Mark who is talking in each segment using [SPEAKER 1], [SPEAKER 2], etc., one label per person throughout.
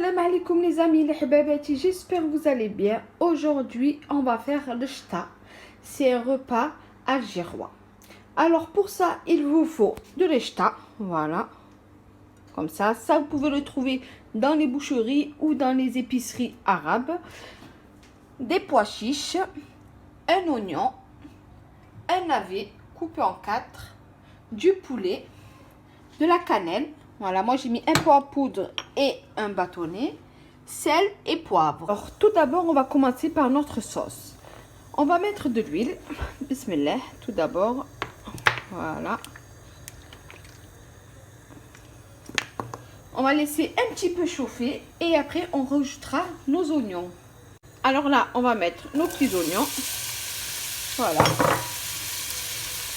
[SPEAKER 1] Salam alaikum les amis, les hababati, j'espère que vous allez bien. Aujourd'hui, on va faire le chta. C'est un repas algérois. Alors pour ça, il vous faut de l'chta, voilà. Comme ça, vous pouvez le trouver dans les boucheries ou dans les épiceries arabes. Des pois chiches, un oignon, un navet coupé en 4, du poulet, de la cannelle. Voilà, moi j'ai mis un pot à poudre et un bâtonnet, sel et poivre. Alors tout d'abord, on va commencer par notre sauce. On va mettre de l'huile. Bismillah, tout d'abord. Voilà. On va laisser un petit peu chauffer et après on rajoutera nos oignons. Alors là, on va mettre nos petits oignons. Voilà.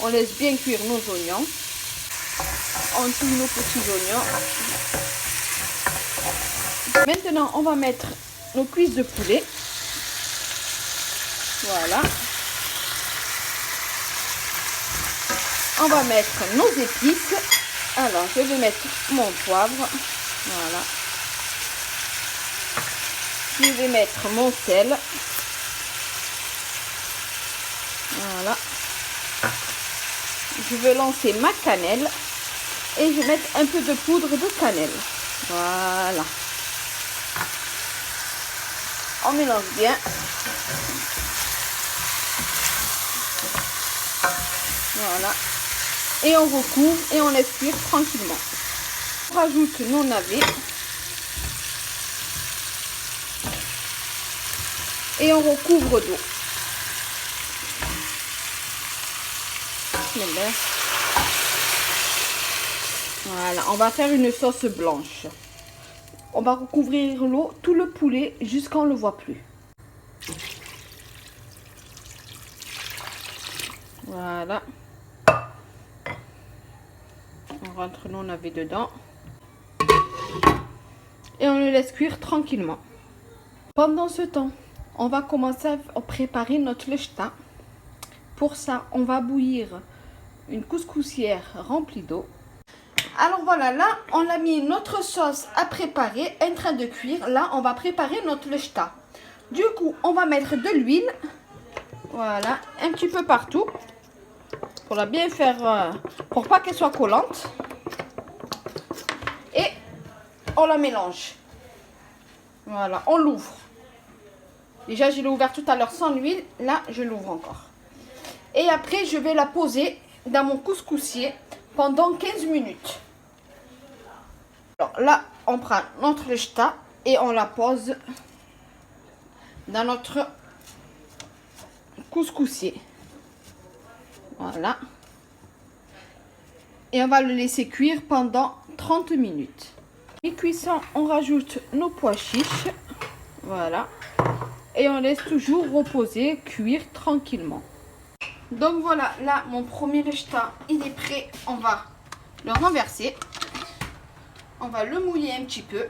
[SPEAKER 1] On laisse bien cuire nos oignons. On tue nos petits oignons. Maintenant, on va mettre nos cuisses de poulet. Voilà. On va mettre nos épices. Alors, je vais mettre mon poivre. Voilà. Je vais mettre mon sel. Voilà. Je vais lancer ma cannelle. Et je vais mettre un peu de poudre de cannelle. Voilà. On mélange bien. Voilà. Et on recouvre et on laisse cuire tranquillement. On rajoute nos navets. Et on recouvre d'eau. Voilà, on va faire une sauce blanche. On va recouvrir l'eau, tout le poulet, jusqu'à on ne le voit plus. Voilà. On rentre nos navets dedans. Et on le laisse cuire tranquillement. Pendant ce temps, on va commencer à préparer notre lechta. Pour ça, on va bouillir une couscoussière remplie d'eau. Alors voilà, là, on a mis notre sauce à préparer, en train de cuire. Là, on va préparer notre lechta. Du coup, on va mettre de l'huile. Voilà, un petit peu partout. Pour la bien faire, pour pas qu'elle soit collante. Et on la mélange. Voilà, on l'ouvre. Déjà, je l'ai ouvert tout à l'heure sans l'huile. Là, je l'ouvre encore. Et après, je vais la poser dans mon couscoussier pendant 15 minutes. Alors là, on prend notre lechta et on la pose dans notre couscoussier. Voilà. Et on va le laisser cuire pendant 30 minutes. Et cuisson, on rajoute nos pois chiches. Voilà. Et on laisse toujours reposer, cuire tranquillement. Donc voilà, là, mon premier lechta, il est prêt. On va le renverser. On va le mouiller un petit peu.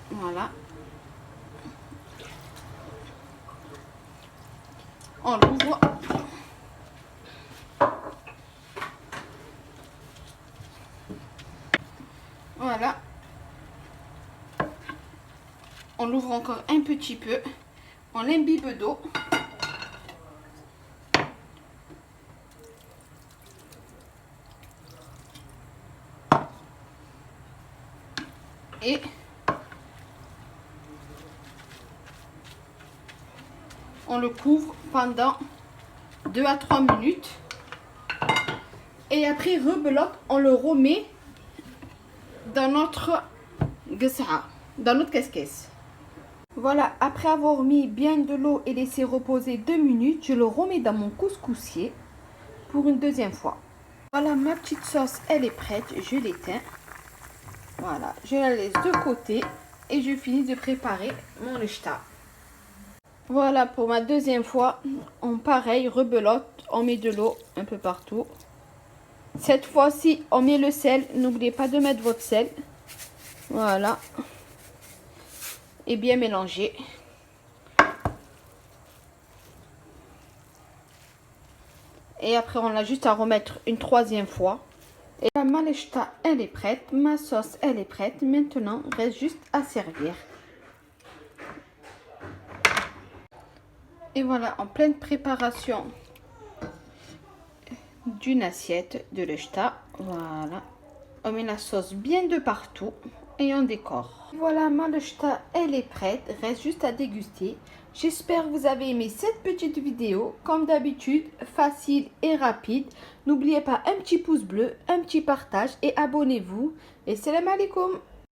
[SPEAKER 1] Voilà. On l'ouvre. Voilà. On l'ouvre encore un petit peu. On l'imbibe d'eau. Et on le couvre pendant 2 à 3 minutes. Et après, rebelote, on le remet dans notre gsa, dans notre caisse. Voilà, après avoir mis bien de l'eau et laissé reposer 2 minutes, je le remets dans mon couscoussier pour une deuxième fois. Voilà, ma petite sauce, elle est prête. Je l'éteins. Voilà, je la laisse de côté et je finis de préparer mon lechta. Voilà, pour ma deuxième fois, on pareil, rebelote, on met de l'eau un peu partout. Cette fois-ci, on met le sel. N'oubliez pas de mettre votre sel. Voilà. Et bien mélanger. Et après, on a juste à remettre une troisième fois. Et la malechta, elle est prête. Ma sauce, elle est prête. Maintenant, reste juste à servir. Et voilà, en pleine préparation d'une assiette de lechta. Voilà. On met la sauce bien de partout et on décore. Voilà, ma lechta, elle est prête. Reste juste à déguster. J'espère que vous avez aimé cette petite vidéo. Comme d'habitude, facile et rapide. N'oubliez pas un petit pouce bleu, un petit partage et abonnez-vous. Et salam alaikum.